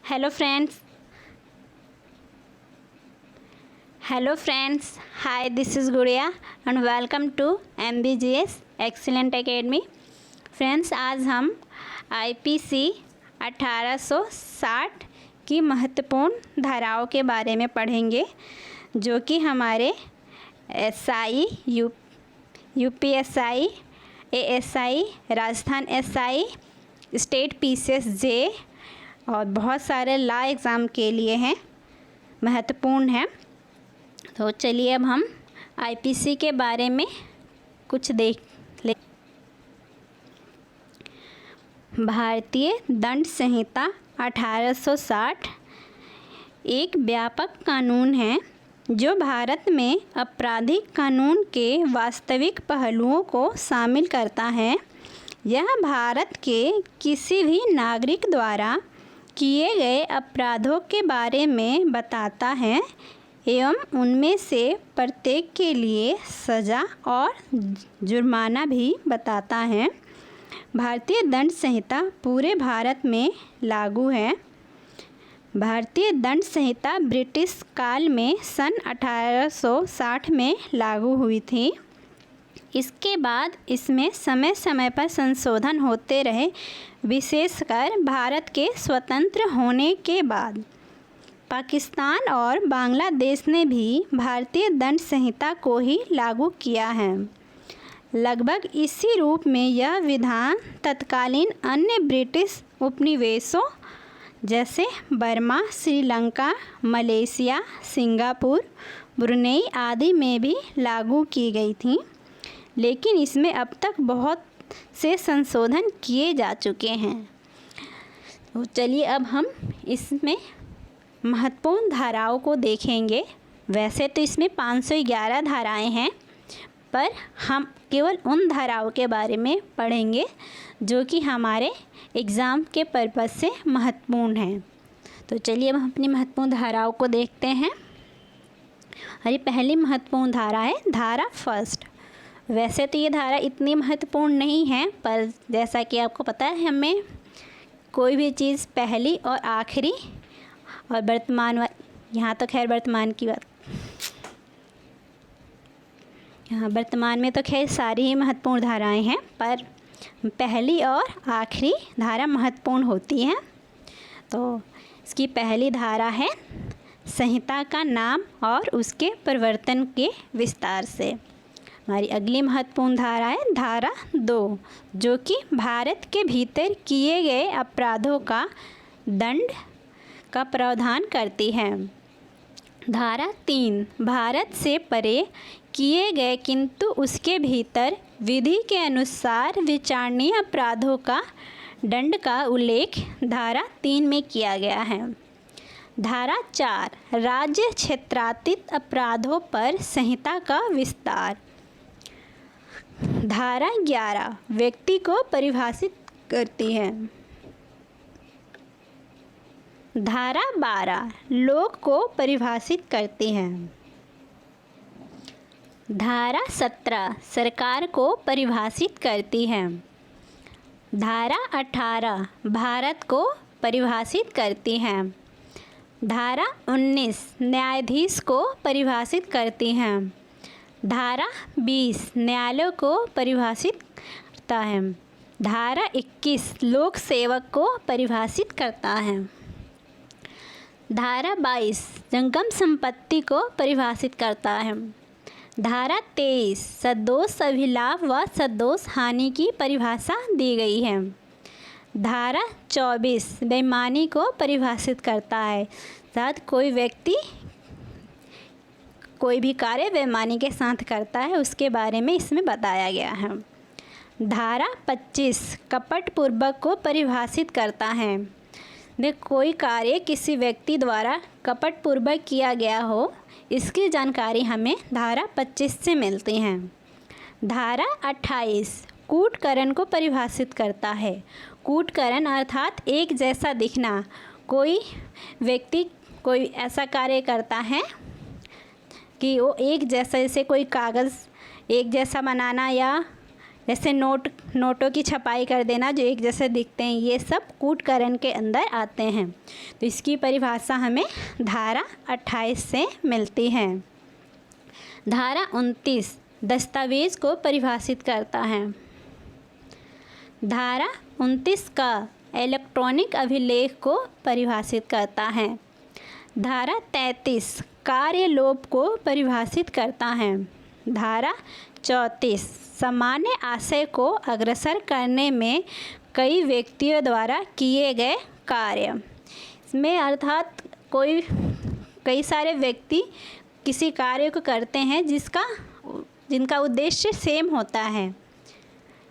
Hello friends hi this is Gudiya and welcome to MBGS excellent academy. Friends, आज हम IPC 1860 की महत्वपूर्ण धाराओं के बारे में पढ़ेंगे, जो कि हमारे SI, UPSI, ASI, Rajasthan SI, state PCS और बहुत सारे लॉ एग्ज़ाम के लिए हैं, महत्वपूर्ण हैं। तो चलिए अब हम IPC के बारे में कुछ देख ले। भारतीय दंड संहिता 1860 एक व्यापक कानून है जो भारत में आपराधिक कानून के वास्तविक पहलुओं को शामिल करता है। यह भारत के किसी भी नागरिक द्वारा किए गए अपराधों के बारे में बताता है एवं उनमें से प्रत्येक के लिए सज़ा और जुर्माना भी बताता है। भारतीय दंड संहिता पूरे भारत में लागू है। भारतीय दंड संहिता ब्रिटिश काल में सन 1860 में लागू हुई थी। इसके बाद इसमें समय समय पर संशोधन होते रहे, विशेषकर भारत के स्वतंत्र होने के बाद। पाकिस्तान और बांग्लादेश ने भी भारतीय दंड संहिता को ही लागू किया है। लगभग इसी रूप में यह विधान तत्कालीन अन्य ब्रिटिश उपनिवेशों जैसे Burma, Sri Lanka, Malaysia, Singapore, Brunei आदि में भी लागू की गई थी, लेकिन इसमें अब तक बहुत से संशोधन किए जा चुके हैं। तो चलिए अब हम इसमें महत्वपूर्ण धाराओं को देखेंगे। वैसे तो इसमें 511 धाराएं हैं, पर हम केवल उन धाराओं के बारे में पढ़ेंगे जो कि हमारे एग्ज़ाम के पर्पज़ से महत्वपूर्ण हैं। तो चलिए अब हम अपनी महत्वपूर्ण धाराओं को देखते हैं। हमारी पहली महत्वपूर्ण धारा है धारा फर्स्ट। वैसे तो ये धारा इतनी महत्वपूर्ण नहीं है, पर जैसा कि आपको पता है, हमें कोई भी चीज़ पहली और आखिरी और वर्तमान, यहाँ तो खैर वर्तमान की बात, यहाँ वर्तमान में तो खैर सारी ही महत्वपूर्ण धाराएं हैं, पर पहली और आखिरी धारा महत्वपूर्ण होती है। तो इसकी पहली धारा है संहिता का नाम और उसके प्रवर्तन के विस्तार से। हमारी अगली महत्वपूर्ण धारा है धारा 2, जो कि भारत के भीतर किए गए अपराधों का दंड का प्रावधान करती है। धारा 3 भारत से परे किए गए किंतु उसके भीतर विधि के अनुसार विचारणीय अपराधों का दंड का उल्लेख धारा 3 में किया गया है। धारा 4 राज्य क्षेत्रातीत अपराधों पर संहिता का विस्तार। धारा 11 व्यक्ति को परिभाषित करती है। धारा 12 लोक को परिभाषित करती है। धारा 17 सरकार को परिभाषित करती है। धारा 18 भारत को परिभाषित करती है। धारा 19 न्यायाधीश को परिभाषित करती है। धारा 20 न्यायालय को परिभाषित करता है। धारा 21 लोक सेवक को परिभाषित करता है। धारा 22 जंगम संपत्ति को परिभाषित करता है। धारा 23 सदोष अभिलाभ व सदोष हानि की परिभाषा दी गई है। धारा 24 बेईमानी को परिभाषित करता है, अर्थात कोई व्यक्ति कोई भी कार्य बेईमानी के साथ करता है, उसके बारे में इसमें बताया गया है। धारा 25 कपटपूर्वक को परिभाषित करता है। कोई कार्य किसी व्यक्ति द्वारा कपटपूर्वक किया गया हो, इसकी जानकारी हमें धारा 25 से मिलती है। धारा 28 कूटकरण को परिभाषित करता है। कूटकरण अर्थात एक जैसा दिखना। कोई व्यक्ति कोई ऐसा कार्य करता है कि वो एक जैसा, जैसे कोई कागज़ एक जैसा बनाना या जैसे नोटों की छपाई कर देना जो एक जैसे दिखते हैं, ये सब कूटकरण के अंदर आते हैं। तो इसकी परिभाषा हमें धारा 28 से मिलती है। धारा 29 दस्तावेज़ को परिभाषित करता है। धारा 29 का इलेक्ट्रॉनिक अभिलेख को परिभाषित करता है। धारा 33 कार्यलोप को परिभाषित करता है। धारा 34 सामान्य आशय को अग्रसर करने में कई व्यक्तियों द्वारा किए गए कार्य। इसमें अर्थात कई सारे व्यक्ति किसी कार्य को करते हैं जिनका उद्देश्य सेम होता है।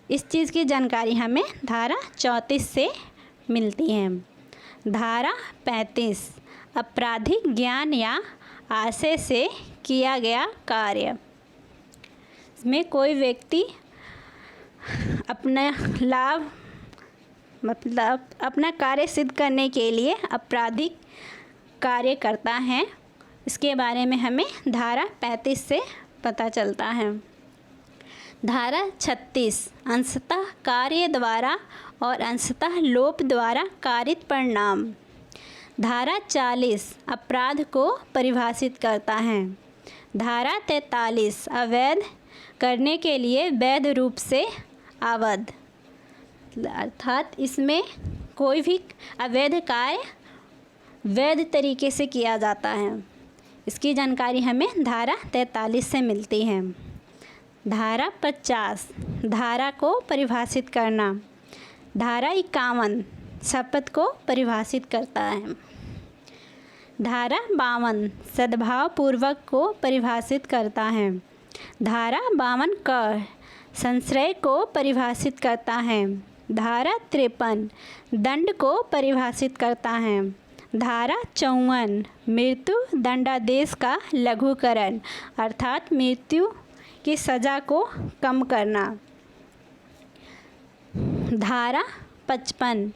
इस चीज़ की जानकारी हमें धारा 34 से मिलती है। धारा 35 आपराधिक ज्ञान या आशय से किया गया कार्य। इसमें कोई व्यक्ति अपना लाभ मतलब अपना कार्य सिद्ध करने के लिए आपराधिक कार्य करता है, इसके बारे में हमें धारा 35 से पता चलता है। धारा 36 अंशतः कार्य द्वारा और अंशतः लोप द्वारा कारित परिणाम। धारा 40 अपराध को परिभाषित करता है। धारा 43 अवैध करने के लिए वैध रूप से आबद्ध, अर्थात इसमें कोई भी अवैध कार्य वैध तरीके से किया जाता है। इसकी जानकारी हमें धारा 43 से मिलती है। धारा 50 धारा को परिभाषित करना। धारा 51 शपथ को परिभाषित करता है। धारा 52 सद्भाव पूर्वक को परिभाषित करता है। धारा 52 क संश्रय को परिभाषित करता है। धारा 53 दंड को परिभाषित करता है। धारा 54 मृत्यु दंडादेश का लघुकरण, अर्थात मृत्यु की सज़ा को कम करना। धारा 55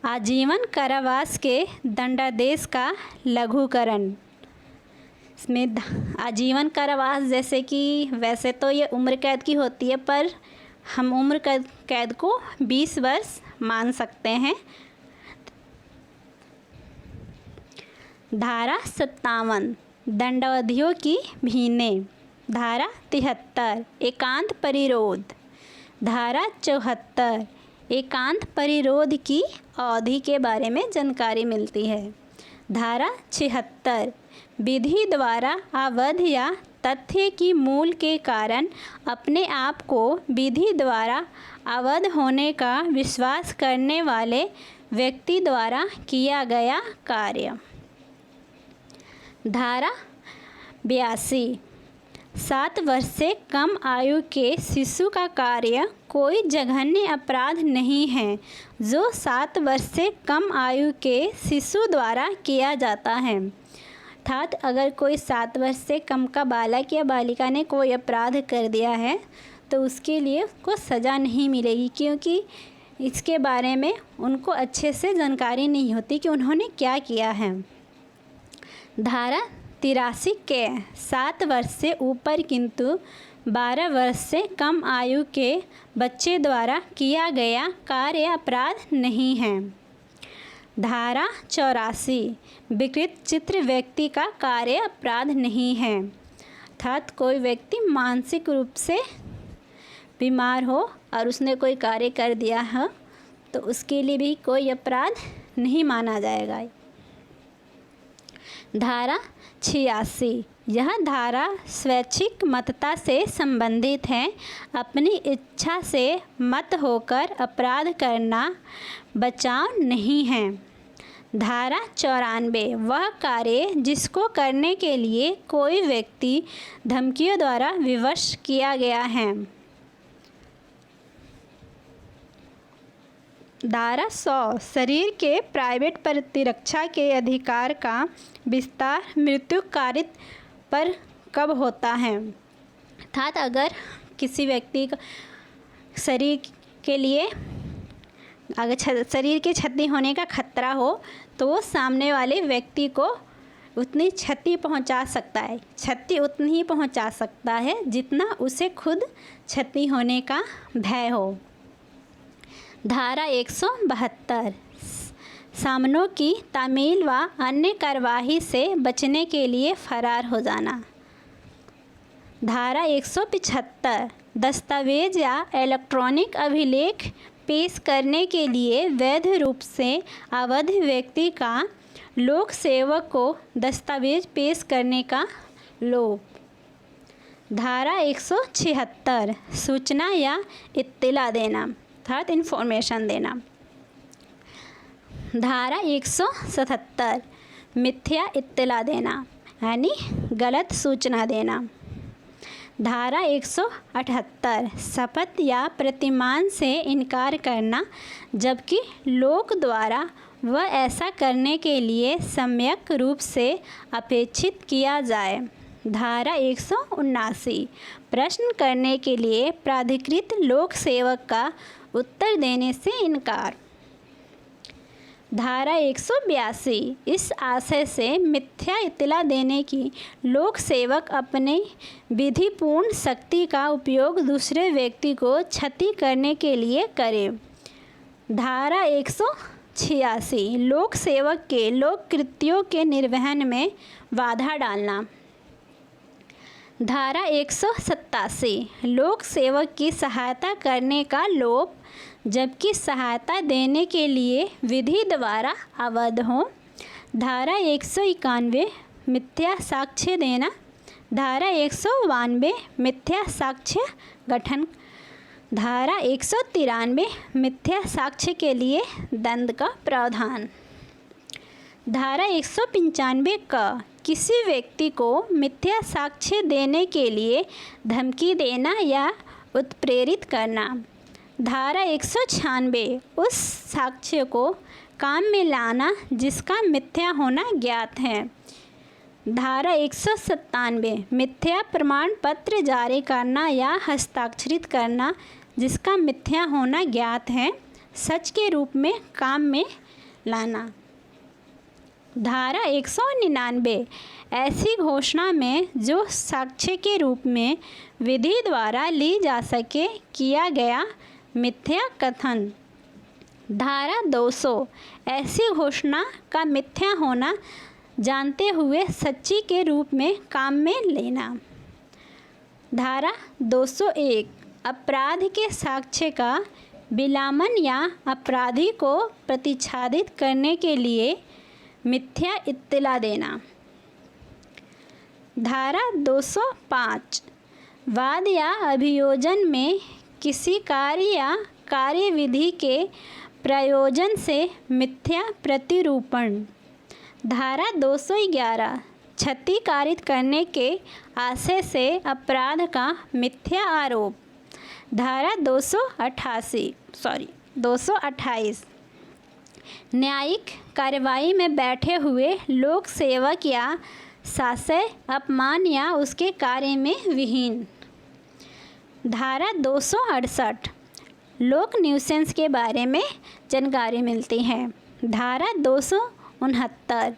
आजीवन कारावास के दंडादेश का लघुकरण। इसमें आजीवन कारावास जैसे कि वैसे तो ये उम्र कैद की होती है, पर हम उम्र कैद को 20 वर्ष मान सकते हैं। धारा 57 दंडावधियों की भीने। धारा 73 एकांत परिरोध। धारा 74 एकांत परिरोध की अवधि के बारे में जानकारी मिलती है। धारा 76 विधि द्वारा आबद्ध या तथ्य की मूल के कारण अपने आप को विधि द्वारा आबद्ध होने का विश्वास करने वाले व्यक्ति द्वारा किया गया कार्य। धारा 82 7 वर्ष से कम आयु के शिशु का कार्य कोई जघन्य अपराध नहीं है जो 7 वर्ष से कम आयु के शिशु द्वारा किया जाता है। अर्थात अगर कोई 7 वर्ष से कम का बालक या बालिका ने कोई अपराध कर दिया है तो उसके लिए उसको सज़ा नहीं मिलेगी, क्योंकि इसके बारे में उनको अच्छे से जानकारी नहीं होती कि उन्होंने क्या किया है। धारा 83 के 7 वर्ष से ऊपर किंतु 12 वर्ष से कम आयु के बच्चे द्वारा किया गया कार्य अपराध नहीं है। धारा 84 विकृत चित्र व्यक्ति का कार्य अपराध नहीं है। अर्थात कोई व्यक्ति मानसिक रूप से बीमार हो और उसने कोई कार्य कर दिया है तो उसके लिए भी कोई अपराध नहीं माना जाएगा। धारा 86 यह धारा स्वैच्छिक मतता से संबंधित है। अपनी इच्छा से मत होकर अपराध करना बचाव नहीं है। धारा 94 वह कार्य जिसको करने के लिए कोई व्यक्ति धमकियों द्वारा विवश किया गया है। धारा 100 शरीर के प्राइवेट प्रतिरक्षा के अधिकार का विस्तार मृत्यु कारित पर कब होता है। अर्थात अगर किसी व्यक्ति का शरीर के लिए अगर शरीर के क्षति होने का खतरा हो तो वो सामने वाले व्यक्ति को उतनी क्षति पहुंचा सकता है। क्षति उतनी ही पहुंचा सकता है जितना उसे खुद क्षति होने का भय हो। धारा 172 सामनों की तामील व अन्य कार्यवाही से बचने के लिए फरार हो जाना। धारा 175 दस्तावेज या इलेक्ट्रॉनिक अभिलेख पेश करने के लिए वैध रूप से अवैध व्यक्ति का लोक सेवक को दस्तावेज पेश करने का लोभ। धारा 176 सूचना या इत्तला देना अर्थात इन्फॉर्मेशन देना। धारा 177 मिथ्या इत्तला देना यानी गलत सूचना देना। धारा 178 शपथ या प्रतिमान से इनकार करना जबकि लोक द्वारा वह ऐसा करने के लिए सम्यक रूप से अपेक्षित किया जाए। धारा 179 प्रश्न करने के लिए प्राधिकृत लोक सेवक का उत्तर देने से इनकार। धारा 182 इस आशय से मिथ्या इत्तला देने की लोक सेवक अपने विधिपूर्ण शक्ति का उपयोग दूसरे व्यक्ति को क्षति करने के लिए करे। धारा 186 लोक सेवक के लोक कृत्यों के निर्वहन में बाधा डालना। धारा 187 लोक सेवक की सहायता करने का लोभ जबकि सहायता देने के लिए विधि द्वारा अवैध हो। धारा 191 मिथ्या साक्ष्य देना। धारा 192 मिथ्या साक्ष्य गठन। धारा 193 मिथ्या साक्ष्य के लिए दंड का प्रावधान। धारा 195 का किसी व्यक्ति को मिथ्या साक्ष्य देने के लिए धमकी देना या उत्प्रेरित करना। धारा 196 उस साक्ष्य को काम में लाना जिसका मिथ्या होना ज्ञात है। धारा 197 मिथ्या प्रमाण पत्र जारी करना या हस्ताक्षरित करना जिसका मिथ्या होना ज्ञात है, सच के रूप में काम में लाना। धारा 199 ऐसी घोषणा में जो साक्ष्य के रूप में विधि द्वारा ली जा सके किया गया मिथ्या कथन। धारा 200 ऐसी घोषणा का मिथ्या होना जानते हुए सच्ची के रूप में काम में लेना। धारा 201 अपराध के साक्ष्य का विलामन या अपराधी को प्रतिच्छादित करने के लिए मिथ्या इत्तला देना। धारा 205 वाद या अभियोजन में किसी कार्य या कार्यविधि के प्रयोजन से मिथ्या प्रतिरूपण। धारा 211 क्षति कारित करने के आशय से अपराध का मिथ्या आरोप। धारा 228 न्यायिक कार्रवाई में बैठे हुए लोक सेवक या शासक अपमान या उसके कार्य में विहीन। धारा 268 लोक न्यूसेंस के बारे में जानकारी मिलती है। धारा 269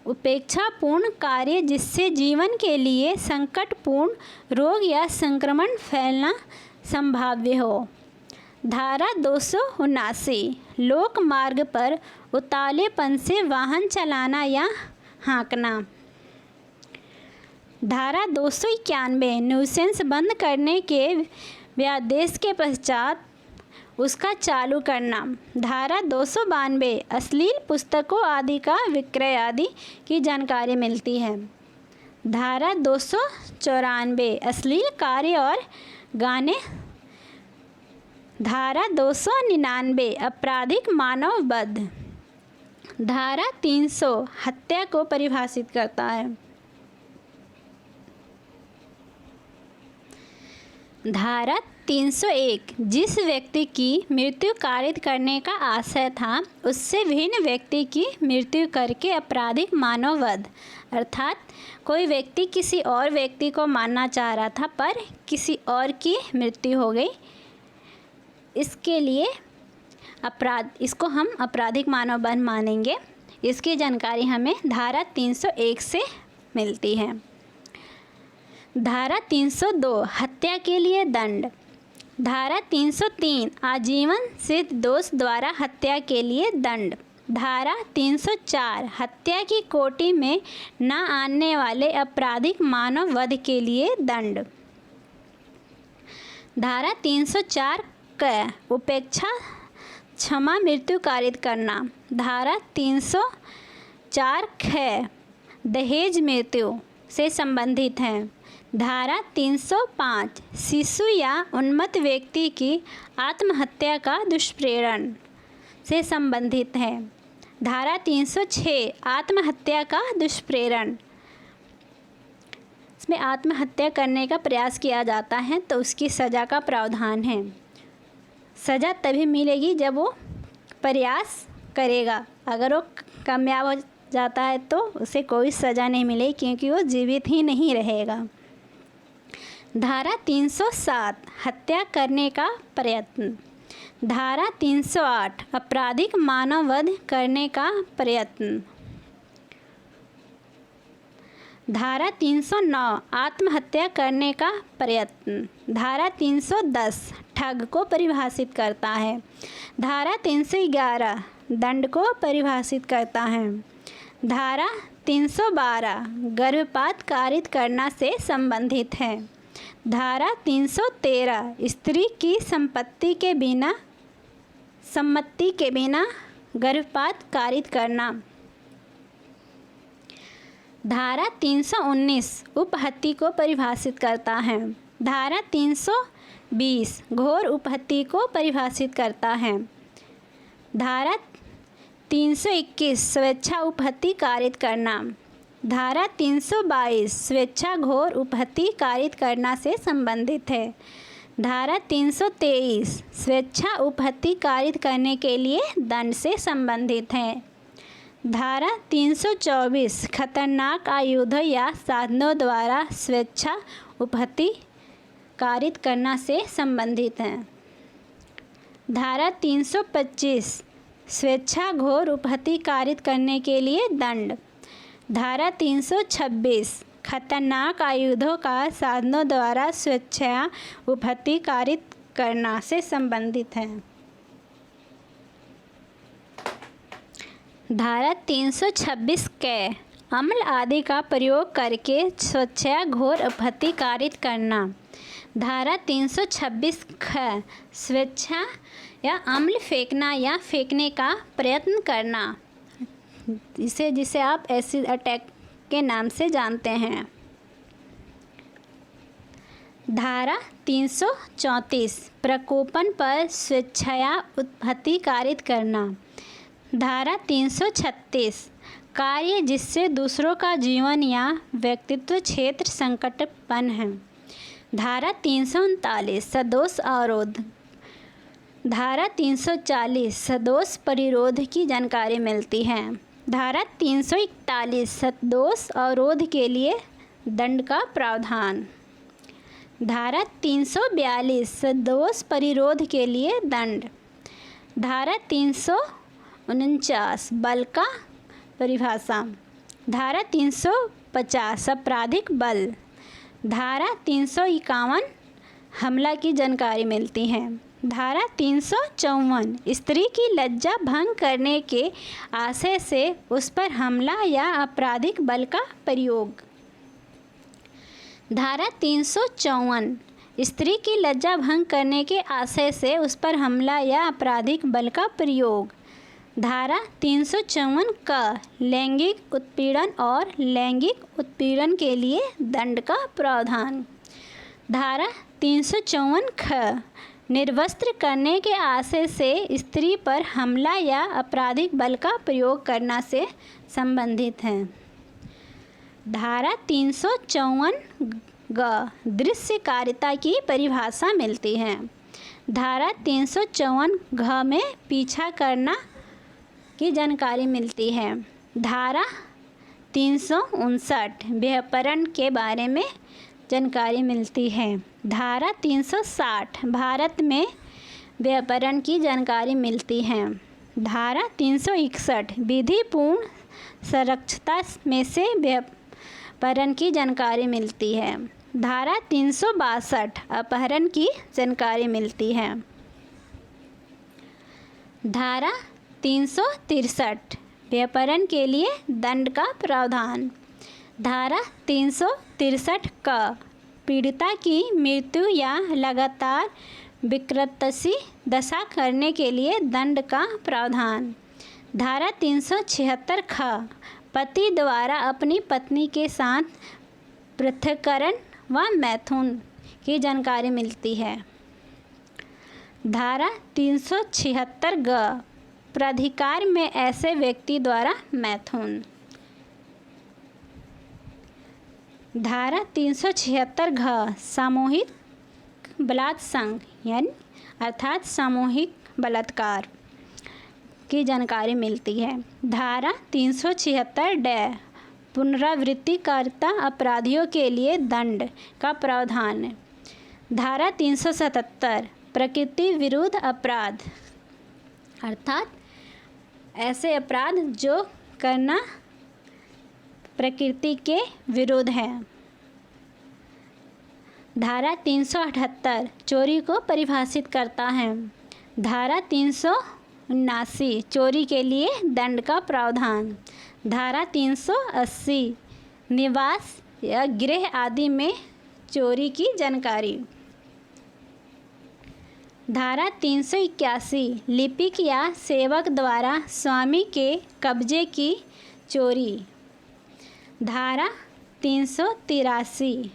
उपेक्षापूर्ण कार्य जिससे जीवन के लिए संकटपूर्ण रोग या संक्रमण फैलना संभाव्य हो। धारा 279 लोक मार्ग पर उतावलेपन से वाहन चलाना या हाँकना। धारा 291 न्यूसेंस बंद करने के व्यादेश के पश्चात उसका चालू करना। धारा 292 अश्लील पुस्तकों आदि का विक्रय आदि की जानकारी मिलती है। धारा 294 अश्लील कार्य और गाने। धारा 299 आपराधिक मानव वध। धारा 300 हत्या को परिभाषित करता है। धारा 301 जिस व्यक्ति की मृत्यु कारित करने का आशय था उससे भिन्न व्यक्ति की मृत्यु करके आपराधिक मानव वध, अर्थात कोई व्यक्ति किसी और व्यक्ति को मारना चाह रहा था पर किसी और की मृत्यु हो गई, इसके लिए इसको हम आपराधिक मानव वध मानेंगे। इसकी जानकारी हमें धारा 301 से मिलती है। धारा 302 हत्या के लिए दंड। धारा 303 आजीवन सिद्ध दोष द्वारा हत्या के लिए दंड। धारा 304 हत्या की कोटि में न आने वाले आपराधिक मानव वध के लिए दंड। धारा 304 क उपेक्षा क्षमा मृत्यु कारित करना। धारा 304 ख दहेज मृत्यु से संबंधित है। धारा 305 शिशु या उन्मत्त व्यक्ति की आत्महत्या का दुष्प्रेरण से संबंधित है। धारा 306 आत्महत्या का दुष्प्रेरण, इसमें आत्महत्या करने का प्रयास किया जाता है तो उसकी सज़ा का प्रावधान है। सज़ा तभी मिलेगी जब वो प्रयास करेगा, अगर वो कामयाब हो जाता है तो उसे कोई सज़ा नहीं मिलेगी क्योंकि वो जीवित ही नहीं रहेगा। धारा 307 हत्या करने का प्रयत्न। धारा 308 आपराधिक मानव वध करने का प्रयत्न। धारा 309 आत्महत्या करने का प्रयत्न। धारा 310 ठग को परिभाषित करता है। धारा 311 दंड को परिभाषित करता है। धारा 312 गर्भपात कारित करना से संबंधित है। धारा 313 स्त्री की सम्मति के बिना गर्भपात कारित करना। धारा 319 उपहत्या को परिभाषित करता है। धारा 320 घोर उपहत्या को परिभाषित करता है। धारा 321 स्वेच्छा उपहत्या कारित करना। धारा 322 स्वेच्छा घोर उपहत्या कारित करना से संबंधित है। धारा 323 स्वेच्छा उपहत्या कारित करने के लिए दंड से संबंधित है। धारा 324 खतरनाक आयुधों या साधनों द्वारा स्वेच्छा उपहत्या कारित करना से संबंधित है। धारा 325 स्वेच्छा घोर उपहत्या कारित करने के लिए दंड। धारा 326 खतरनाक आयुधों का साधनों द्वारा स्वेच्छा उपहत्या कारित करना से संबंधित है। धारा 326 के अम्ल आदि का प्रयोग करके स्वेच्छा घोर उपहत्या कारित करना। धारा 326 ख स्वेच्छा या अम्ल फेंकना या फेंकने का प्रयत्न करना, जिसे आप एसिड अटैक के नाम से जानते हैं। धारा 334 प्रकोपन पर स्वेच्छया उपहत्या कारित करना। धारा 336 कार्य जिससे दूसरों का जीवन या व्यक्तित्व क्षेत्र संकटपन है। धारा 339 सदोष अवरोध। धारा 340 सदोष परिरोध की जानकारी मिलती है। धारा 341 सदोष अवरोध के लिए दंड का प्रावधान। धारा 342 सदोष परिरोध के लिए दंड। धारा 349 बल का परिभाषा। धारा 350 आपराधिक बल। धारा 351 हमला की जानकारी मिलती है। धारा 354 स्त्री की लज्जा भंग करने के आशय से उस पर हमला या आपराधिक बल का प्रयोग। धारा 354 स्त्री की लज्जा भंग करने के आशय से उस पर हमला या आपराधिक बल का प्रयोग। धारा 354 का लैंगिक उत्पीड़न और लैंगिक उत्पीड़न के लिए दंड का प्रावधान। धारा 354 ख निर्वस्त्र करने के आशय से स्त्री पर हमला या आपराधिक बल का प्रयोग करना से संबंधित है। धारा 354 ग दृश्यकारिता की परिभाषा मिलती है। धारा 354 घ में पीछा करना की जानकारी मिलती है। धारा 359 व्यापरण के बारे में जानकारी मिलती है। धारा 360 भारत में व्यापरण की जानकारी मिलती है। धारा 361 विधिपूर्ण सुरक्षता में से अपहरण की जानकारी मिलती है। धारा 362 अपहरण की जानकारी मिलती है। धारा 363 अपहरण के लिए दंड का प्रावधान। धारा 363 का पीड़िता की मृत्यु या लगातार विकृतसी दशा करने के लिए दंड का प्रावधान। धारा 376 ख पति द्वारा अपनी पत्नी के साथ पृथक्करण व मैथुन की जानकारी मिलती है। धारा 376 ग प्राधिकार में ऐसे व्यक्ति द्वारा मैथुन। धारा 376 घ सामूहिक बलात्संग यानी अर्थात सामूहिक बलात्कार की जानकारी मिलती है। धारा 376 ड पुनरावृत्तिकर्ता अपराधियों के लिए दंड का प्रावधान है। धारा 377 प्रकृति विरुद्ध अपराध अर्थात ऐसे अपराध जो करना प्रकृति के विरुद्ध है। धारा 378 चोरी को परिभाषित करता है। धारा 379 चोरी के लिए दंड का प्रावधान। धारा 380 निवास या गृह आदि में चोरी की जानकारी। धारा 381 लिपिक या सेवक द्वारा स्वामी के कब्जे की चोरी। धारा 383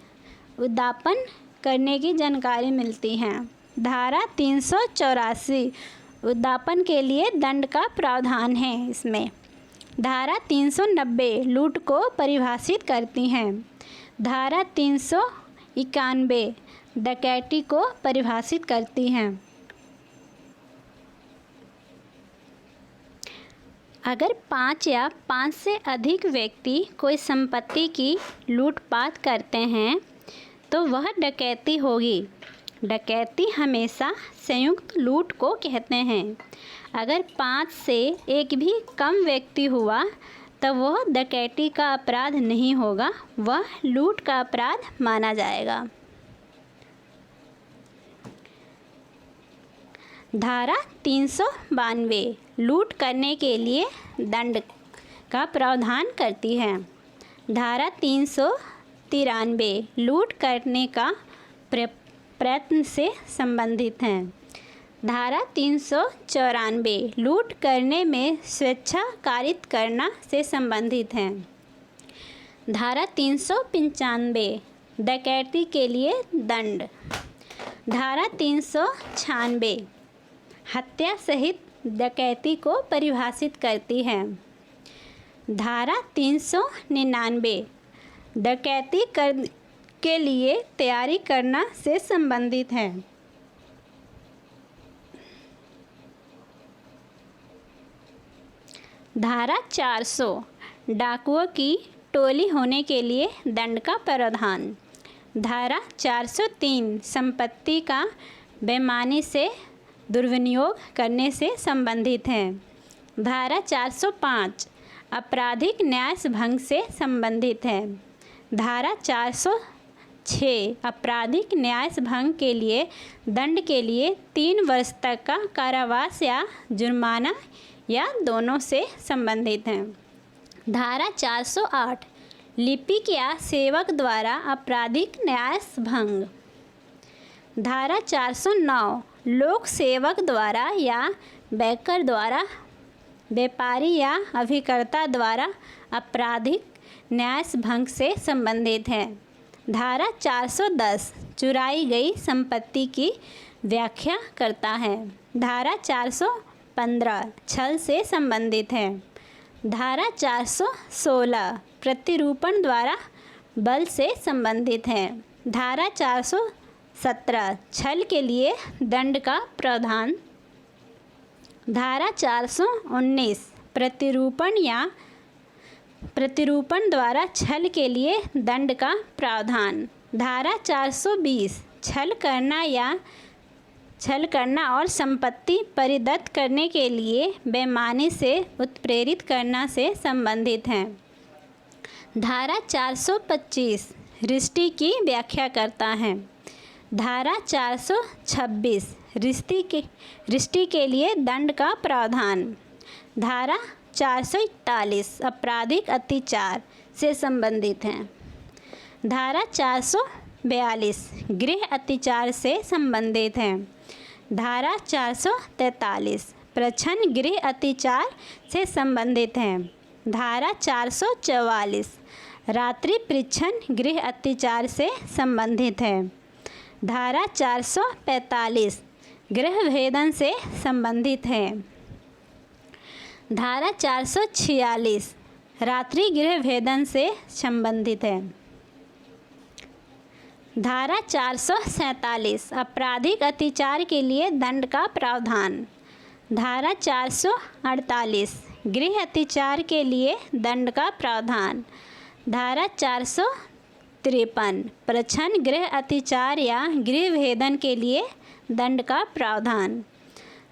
उद्यापन करने की जानकारी मिलती है। धारा 384 उद्यापन के लिए दंड का प्रावधान है इसमें। धारा 390 लूट को परिभाषित करती है। धारा 391 डकैती को परिभाषित करती है। अगर 5 या 5 से अधिक व्यक्ति कोई संपत्ति की लूटपाट करते हैं तो वह डकैती होगी। डकैती हमेशा संयुक्त लूट को कहते हैं। अगर 5 से एक भी कम व्यक्ति हुआ तो वह डकैती का अपराध नहीं होगा, वह लूट का अपराध माना जाएगा। धारा 392 लूट करने के लिए दंड का प्रावधान करती है। धारा 393 लूट करने का प्रयत्न से संबंधित है। धारा 394 लूट करने में स्वेच्छा कारित करना से संबंधित है। धारा 395 डकैती के लिए दंड। धारा 396 हत्या सहित डकैती को परिभाषित करती है। धारा 399 डकैती के लिए तैयारी करना से संबंधित है। धारा 400 डाकुओं की टोली होने के लिए दंड का प्रावधान। धारा 403 संपत्ति का बेईमानी से दुर्विनियोग करने से संबंधित है। धारा 405 आपराधिक न्याय भंग से संबंधित है। धारा 406 आपराधिक न्याय भंग के लिए दंड के लिए 3 वर्ष तक का कारावास या जुर्माना या दोनों से संबंधित है। धारा 408 लिपिक या सेवक द्वारा आपराधिक न्याय भंग। धारा 409 लोक सेवक द्वारा या बैंकर द्वारा व्यापारी या अभिकर्ता द्वारा आपराधिक न्याय भंग से संबंधित है। धारा 410 चुराई गई संपत्ति की व्याख्या करता है। धारा 415 छल से संबंधित है। धारा 416 प्रतिरूपण द्वारा बल से संबंधित है। धारा 417 छल के लिए दंड का प्रावधान। धारा 419 प्रतिरूपण या प्रतिरूपण द्वारा छल के लिए दंड का प्रावधान। धारा 420 छल करना या छल करना और संपत्ति परिदत्त करने के लिए बेईमानी से उत्प्रेरित करना से संबंधित है। धारा 425 रिश्ती की व्याख्या करता है। धारा 426 रिश्ती के लिए दंड का प्रावधान। धारा 441 आपराधिक अत्याचार से संबंधित है। धारा 442 गृह अत्याचार से संबंधित है। धारा 443 प्रच्छन्न गृह अत्याचार से संबंधित है। धारा 444 रात्रि प्रच्छन्न गृह अत्याचार से संबंधित है। धारा 445 गृह भेदन से संबंधित है। धारा 446 रात्रि गृह भेदन से संबंधित है। धारा 447 आपराधिक अत्याचार के लिए दंड का प्रावधान। धारा 448 गृह अत्याचार के लिए दंड का प्रावधान। धारा 453 प्रच्छन्न गृह अत्याचार या गृह भेदन के लिए दंड का प्रावधान।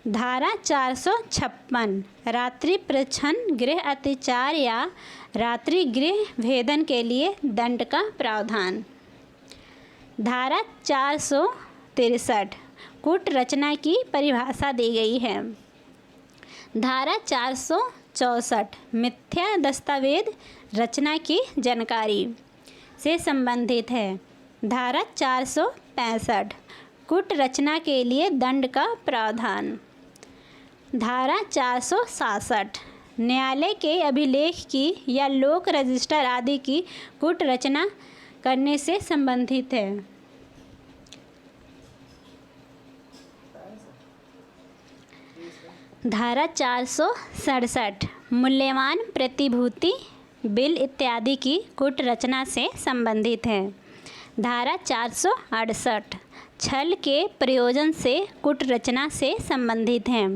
धारा 456 रात्रि प्रच्छन्न गृह अत्याचार या रात्रि गृह भेदन के लिए दंड का प्रावधान। धारा 463 कूट रचना की परिभाषा दी गई है। धारा 464 मिथ्या दस्तावेज रचना की जानकारी से संबंधित है। धारा 465 कूट रचना के लिए दंड का प्रावधान। धारा 467 न्यायालय के अभिलेख की या लोक रजिस्टर आदि की कूट रचना करने से संबंधित है। धारा 467 मूल्यवान प्रतिभूति बिल इत्यादि की कूट रचना से संबंधित है। धारा 468 छल के प्रयोजन से कूट रचना से संबंधित है।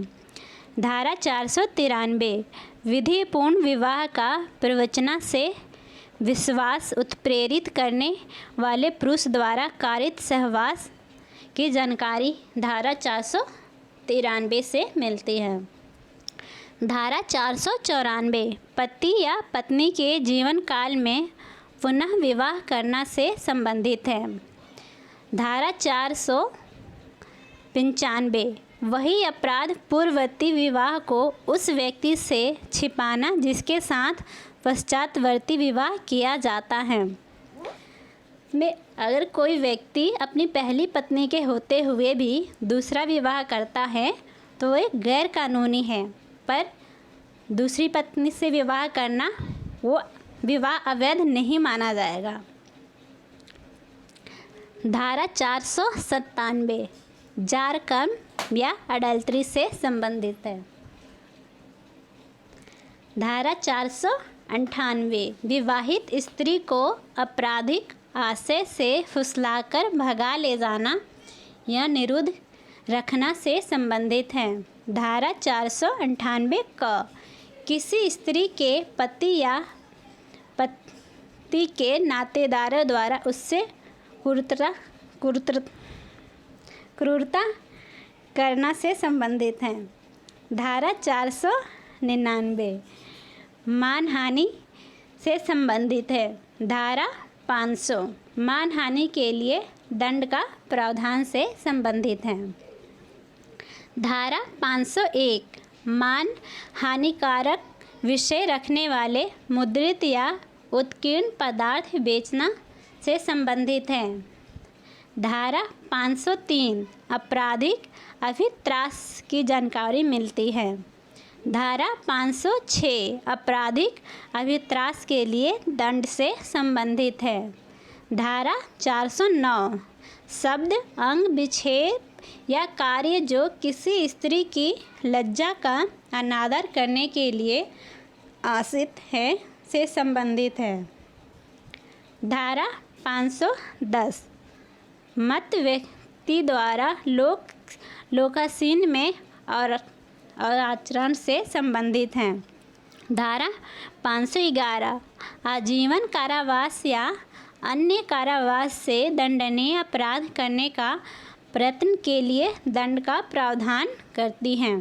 धारा 493 विधिपूर्ण विवाह का प्रवचना से विश्वास उत्प्रेरित करने वाले पुरुष द्वारा कारित सहवास की जानकारी धारा 493 से मिलती है। धारा 494 पति या पत्नी के जीवन काल में पुनः विवाह करना से संबंधित है। धारा 495 वही अपराध पूर्ववर्ती विवाह को उस व्यक्ति से छिपाना जिसके साथ पश्चातवर्ती विवाह किया जाता है। में अगर कोई व्यक्ति अपनी पहली पत्नी के होते हुए भी दूसरा विवाह करता है तो वह गैर कानूनी है, पर दूसरी पत्नी से विवाह करना वो विवाह अवैध नहीं माना जाएगा। धारा 497 जार कर्म या अडल्ट्री से संबंधित है। धारा 498 विवाहित स्त्री को आपराधिक आशय से फुसलाकर भगा ले जाना या निरुद्ध रखना से संबंधित है। धारा 498 क किसी स्त्री के पति या पति के नातेदारों द्वारा उससे क्रूरता करना से संबंधित है। धारा 499 मानहानि से संबंधित है। धारा 500 मानहानि के लिए दंड का प्रावधान से संबंधित है। धारा 501 मान हानिकारक विषय रखने वाले मुद्रित या उत्कीर्ण पदार्थ बेचना से संबंधित है। धारा 503 आपराधिक अभित्रास की जानकारी मिलती है। धारा 506 आपराधिक अभित्रास के लिए दंड से संबंधित है। धारा 409 शब्द अंग विक्षेप या कार्य जो किसी स्त्री की लज्जा का अनादर करने के लिए आसित है से संबंधित है। धारा 510 मत व्यक्ति द्वारा लोकासीन में और आचरण से संबंधित हैं। धारा 511 आजीवन कारावास या अन्य कारावास से दंडनीय अपराध करने का प्रयत्न के लिए दंड का प्रावधान करती हैं।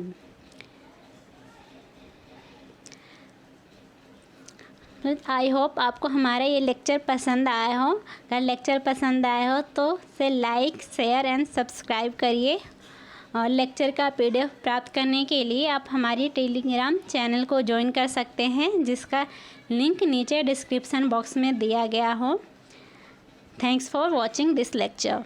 आई होप आपको हमारा ये लेक्चर पसंद आया हो। अगर लेक्चर पसंद आया हो तो इसे लाइक, शेयर एंड सब्सक्राइब करिए। और लेक्चर का PDF प्राप्त करने के लिए आप हमारी टेलीग्राम चैनल को ज्वाइन कर सकते हैं, जिसका लिंक नीचे डिस्क्रिप्शन बॉक्स में दिया गया हो। Thanks for watching this lecture.